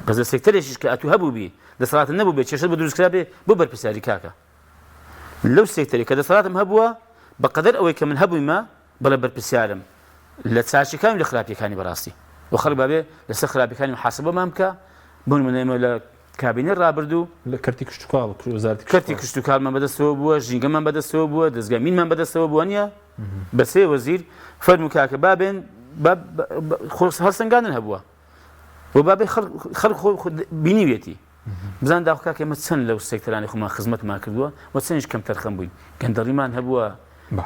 بەس لە سێکتەرێکیش کە ئەتوو هەبوو بی دەسەڵات نەبوو بێت کێشە بە دروستکرا بێ بۆ بەرپرسیاری کاکە لەو سێکتەرێک کە دەسەڵاتم هەبووە بەقەدەر ئەوەی کە من هەبوویمە بەڵێ بەرپرسیارم لە چاچەکانی لە خراپیەکانی بەڕاستی و خەڵک بابێ لەسەر خراپیەکانی محاسبەمان بکە بۆ نمونە لە کابینە ڕابردوو لە کەرتی کشتتوکاڵ کەرتی کشتتوکالمان بەدەستەوە بووە ژینگەمان بەدەستەوە بووە دەستگامینمان بەدەستەوە بووە نیە بە 3 وەزیر فەرموو کاکە بابێن هەڵسەنگاندن هەبووە و بابێ خەڵک بینیوێتی بزان داخ کاکە ئێمە چەند لەو سێکتەرانی خۆمان خزمەتمان کردووە و چەندیش کەمتەر خەم بووین گەندەڵیمان هەبووە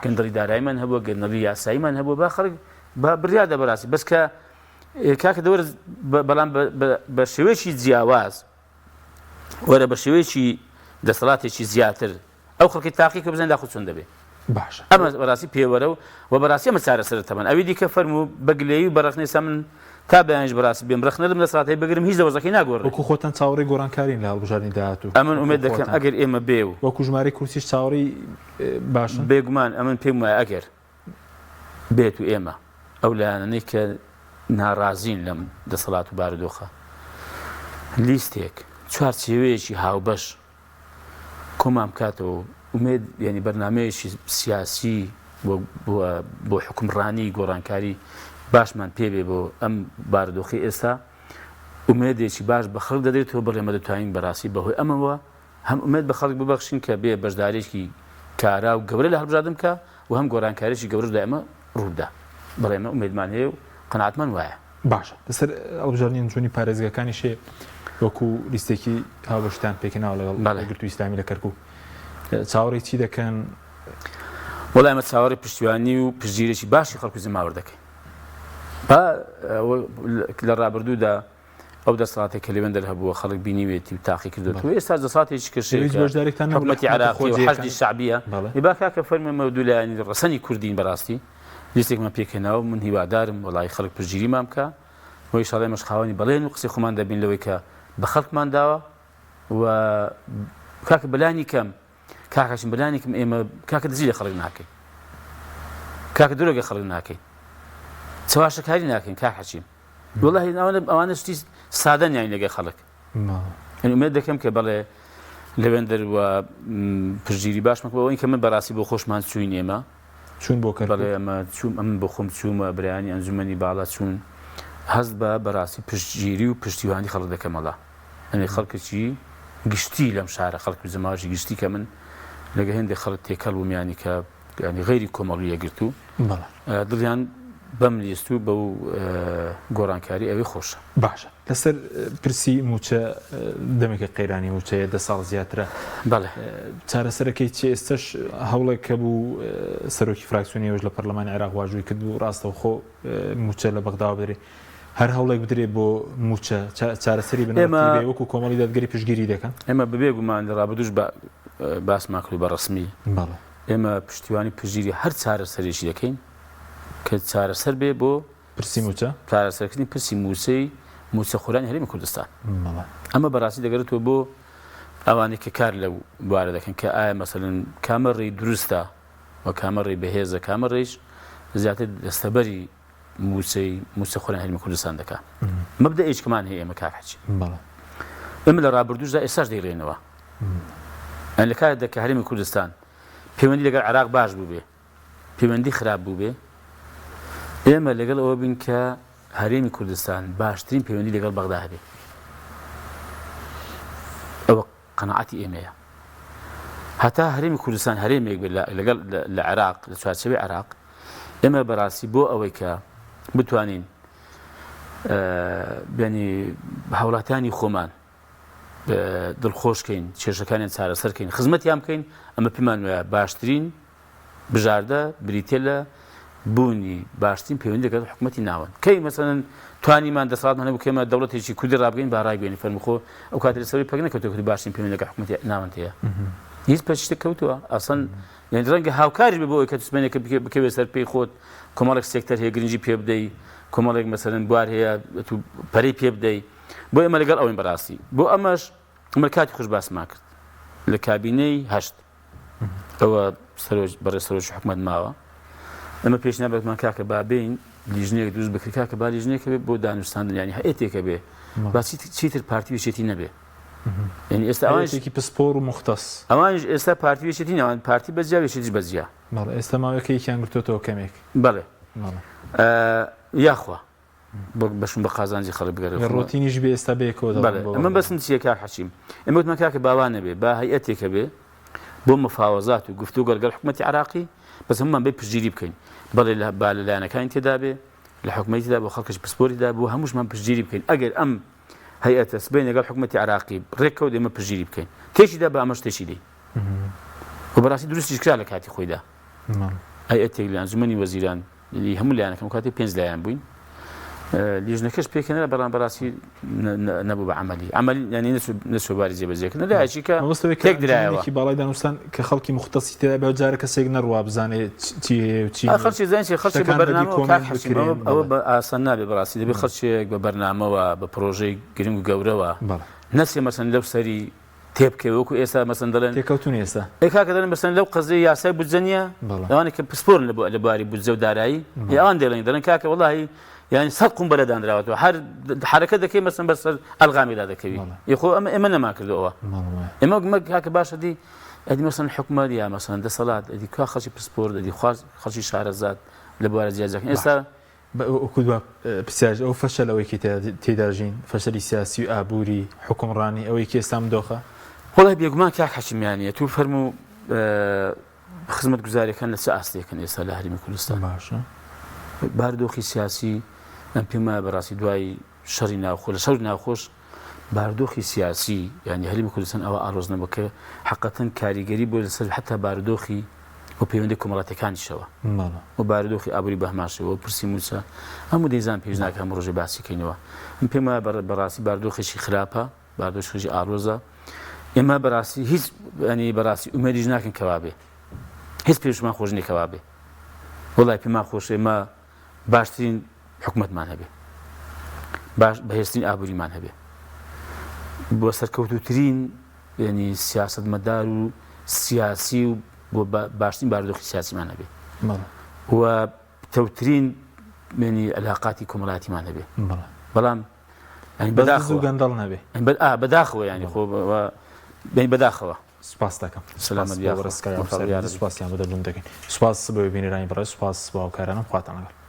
گەندەڵی داراییمان هەبووە گەندەڵی یاساییمان هەبووە با خەڵک بڕیادە بەڕاستی بەس کە کاکە دەوەرە بەڵام بە شێوەیەکی جیاواز وەرە بە شێوەیەکی دەسەڵاتێکی زیاتر ئەو خەڵکی تاقی کە بزانین داخۆ چۆن دەبێت باشە ئەمە بەڕاستی پێوەرە و بەڕاستی ئەمە چارەسەرە تەبەن ئەوی دیکە فەرموو بەگلێی و بەڕخنەی سا من تا بەیانش بەڕاستی بێم ڕخنە لەم دەسەڵاتی بگرم هیچ دەوەزەکەی ناگۆڕێت وەکو خۆتان چاوەڕێی گۆڕانکارین لە هەڵبژاردننی داهاتوو ئەمن ئومێد دەکەم ئەگەر ئێمە بێ و وەکو ژمارەی کورسیش چاوەڕی باشن بێگومان ئەمن پێم وایە ئەگەر بێت و ئێمە ئەو لایەنەی کە ناڕازین لەم دەسەڵات و بارودۆخە لیستێک چوارچێوەیەکی هاوبەش کۆمان بکاتەوە ئومێد ینی بەرنامەیەکی سیاسی بۆ حکومڕانی گۆڕانکاری باشمان پێبێ بۆ ئەم بارودۆخی ئێستا ئومێدێکی باش بە خەڵک دەدرێتەوە بەڵێمە دەتوانین بەڕاستی بەهۆی ئەمەوە هەم ئومێد بە خەڵک ببەخشین کە بێ بەشدارێکی کارا و گەورە لە هەڵبژاردن بکە و هەم گۆڕانکاریی گەورەش ئێمە ڕوودا بەڵێمە ئومێدمان هەیە و قەناعەتمان وایە باشە لەسەر هەڵبژاردننی جوونی پارێزگەکانی شێ وەکو لیستێکی هاوبەشتان پێکەناوە لەگەڵ گرتو ئیسلامی لە کەرکووک چاوەڕی چی دەکەن وەڵام ئەمە چاوەڕی پشتیوانی و پشتگیرێکی باشی خەڵکو زیماوەڕ دەکەین لە ڕابردوودا ئەو دەسەڵاتێک کە لەوێندە هەبووە خەڵک بینیوێتی و تاقی کردوێت ئێستا دەسەڵاتێکی کەشێک حکومەتی عراقی و حەشدی شعبیە با کاکە فەرمێمە دوولایانی ڕەسەنی کوردین بەڕاستی لیستێکمە پێکهێناوە من هیوادارم وەڵای خەڵک پشتگیریمان بکە و ئینشاڵڵا ئێمەش خاوەنی بەڵێن و قسەی خۆمان دەبین لەوەی کە بە خەڵکمان داوە و کاکە بەلانی کەم کاکەشم بەلانی کەم ئێمە کاکە دزی لە خەڵک ناکەین کاکە درۆگە خەڵک ناکەین چاواشەکاری ناکەین کاکەچیم وەڵاهی ئەوانە شتی سادە نیان لەگە خەڵک ئومێد دەکەم کە بەڵێ لەوێن دەروە پشتگیری باشمەکە بەوەی کە من بەڕاستی بۆ خۆشمان چوین ئێمە چون بۆ کە بەڵێ ئەمە چوم ئەم بۆ خۆم چوومە برایانی ئەنجومەنی باڵا چوون هەست بە بەڕاستی پشتگیری و پشتیوانی خەڵک دەکەمەڵا ئەنێ خەڵکێکی گشتی لەم شارە خەڵک و زەماوەشی گشتی کە من لەگە هێندێک خەڵک تێکەڵ بوومیانی کە ینی غەیری کۆمەڵی یەگرتو دڵیان بەم لیست و بەو گۆڕانکاری ئەوەی خۆشە باشە لەسەر پرسی موچە دەمێکە قەیرانی موچەیە 10 ساڵ زیاترە بەڵێ چارەسەرەکەی چێ ئێستش هەوڵێک کە بوو سەرۆکی فراکسیۆنیەوەش لە پەرلەمانی عێراق واژووی کرد و ڕاستەوخۆ موچە لە بەغداوە بدرێ هەر هەوڵێک بدرێت بۆ موچە چارەسەری بنەوەتی وەکو کۆمەڵی دادگەری پشتگیری دەکەن ئێمە بەبێگومان لە ڕابردووش باسمان کرد بە ڕسمی ئێمە پشتیوانی پشتگیری هەر چارەسەرێکی دەکەین کە چارەسەر بێ بۆ پرسی موچە چارەسەرکردنی پرسی موچە خۆرانی هەرێمی کوردستان ئەمە بەڕاستی دەگەرێتەوە بۆ ئەوانەی کە کار لەو بوارە دەکەن کە ئایا مەسەڵەن کامە ڕێی دروستە و کامە ڕێی بەهێزە کامە ڕێیش زیاتر دەستەبەری موچە خۆرانی هەرێمی کوردستان دەکات مەبدە ئێچکمان هەیە ئێمە کاکەچی ئێمە لە ڕابردووشدا ئێستاش دەیڕێنەوە ئەن لە کاتێکدا کە هەرێمی کوردستان پەیوەندی لەگەڵ عێراق باش بوو بێ پەیوەندی خراپ بوو بێ ئێمە لەگەڵ ئەوە بین کە هەرێمی کوردستان باشترین پەیوەندی لەگەڵ بەغدا هەبێ ئەوە قەناعەتی ئێمەیە هەتا هەرێمی کوردستان هەرێمێک بێت لەگەڵ لە عێراق لە چوارچەوەی عێراق ئێمە بەڕاستی بۆ ئەوەی کە بتوانین ینی هاوڵاتیانی خۆمان دڵخۆشکەین کێشەکانیان چارەسەرکەین خزمەتیان بکەین ئەمە پێمان وایە باشترین بژاردە بریتێ لە بوونی باشترین پەیوەندی لەگەڵ حکومەتی ناوەن کەی مەسەڵەن توانیمان دەسەڵاتمان هەبوو کێمە دەوڵەتێکی کوردی ڕابگەین با ڕایگەین فەرموخۆ ئەو کاتێ لەسەری پەک نەکەوتووە کە باشترین پەیوەندی لەگەڵ حکومەتی ناوەن هەیە هیچ پەچشتێک کەوتووە ئەسەن یعنی ڕەنگە هاوکاریش بێ بۆ ئەوەی کە توسمێنێکە بکەوێ سەر پێی خۆت کۆمەڵێک سێکتەر هەیە گرنگی پێ بدەی کۆمەڵێک مەسەڵەن بوار هەیە پەرەی پێ بدەی بۆ ئێمە لەگەڵ ئەوەین بەڕاستی بۆ ئەمەش ئەمە کاتی خۆش باسمان کرد لە کابینەی هەشت ئەوە بەڕێز سەرۆکی حکومەت ماوە ئەمە پێشنیارمان کاکە با بین لیژنەیەک دروست بکرێت کاکە با لیژنەیەکە بێت بۆ دانوستاندن ینی هەیەتێکە بێ با چیتر پارتی وێچێتی نەبێ ینی ئێستا ئەوانێکی پسپۆر و مختص ئەوانش ئێستا پارتی وێچێتی ناوان پارتی بەجیا وێچێتیش بەجیا ئێستا ماوەکەیکیان گرتوێتەوە کەمێک بەڵێ یاخوا بەشم بە قازانجی خەڵک بگەڕێت ڕۆتینیش بێ ئێستا بێکەوە ئەمە بەسم چیە کاک حەچیم ئێمە وتمان کاکە باوانە بێ با هەیئەتێکە بێ بۆ مفاوەزات و گفتوگۆ لەگەڵ حکومەتی عێراقی بەس هەمومان بێ پشتگیری بکەین بەڵێ با لەلایەنەکانی تێدا بێ لە حکومەتیدا بۆ خەڵکش پسپۆریدا بۆ هەمووشمان پشتگیری بکەین ئەگەر ئەم هەیئەتە سبەی لەگەڵ حکومەتی عێراقی ڕێککەوت ئێمە پشتگیری بکەین تێشیدا بە ئەمەش تێشی دەی و بەڕاستی دروستیش کرا لە کاتی خۆیدا هەیئەتێک لە ئەنجومەنی وەزیران هەموو لایەنەکەم کاتی 5 لایەن بووین لیژنەکەش پێکەنە بەڵام بەڕاستی نەبوو بە عملی ینی نەچۆباری جێبەجێکردن لایەکی کە تێک درایەوە باڵای دانوستان کە خەڵکی مختصی تێدا بە جارە کەسێک نەڕوا بزانێت چی خەڵکی زانچی خەڵکی بە بەرنامە ئەوە بە ئاسان نابێت بەڕاستی دەبێت خەڵکێک بە بەرنامەوە بە پرۆژەی گرنگ و گەورەوە نەسێ مەسەن لەو سەری تێبکەوە وەکو ئێستا مەسەن دەڵێن تێکەوتون ئێستا کاکە دەڵێن مەسەن لەو قەزەی یاسای بودجە نیە ئەوانێک کە پسپۆرن لە بواری بودجە و دارایی ئەوان دەڵێن کاکە وەڵاهی يعني صدق بلدان دراوته حركه ذكي مثلا بس الغامي هذا كبير يخو اما ما كردوها اما هكا باشا دي ادي مثلا الحكومه دي مثلا ده صلاه ادي كا خرجي باسبور ادي خرجي شهرزاد لبوار زيازك اسا وكذا بساج او فشل او كي تدرجين فشل سياسي ابوري حكم راني او كي سام دوخه والله بيقمان كاك حشم يعني تو فرموا خدمه گزاري كان لساسي كان اسا لهري كردستان باشا باردوخي سياسي ئەم پێما بەڕاستی دوای شەڕی ناوخۆش لە شەڕ ناوخۆش بارودۆخی سیاسی یعنی هەرێمی کوردستان ئەوە ئاڵۆزنەوە کە حقەتەن کاریگەری بۆ لەسەر حتا بارودۆخی و پەیوەندی کۆمەڵاتەکانیشەوە و بارودۆخی ئابووری بەهماشەوە پرسی موسە هەموو دەیزان پێویست ناکە هەموو ڕۆژێ باسیکەینەوە من پێم وایە بەڕاستی بارودۆخێکی خراپە بارودۆخێکی ئاڵۆزە ئێمە بەڕاستی هیچ ینی بەڕاستی ئومێدیش ناکەن کەوا بێ هیچ پێشمان خۆش نێکەوا بێ وڵای پێمان خۆش ئێمە باشترین حکومەتمان هەبێ بەهێزترین ئابووریمان هەبێ بۆ سەرکەوتووترین ینی سیاسەتمەدار و سیاسی و بۆ باشترین بارودۆخی سیاسیمان هەبێ و تەوترین ینی علاقاتی کۆمەڵایەتیمان هەبێ بەڵام گەندەڵ نەبێ بەداخەوە ینی خۆ بەداخەوە سوپاس دەکەم سلامەت سوپاسیان بەدەبوون دەکەین سوپاس بە بینێرانی بەڕێز سوپاس بە هاوکارانم خواتان لەگەڵ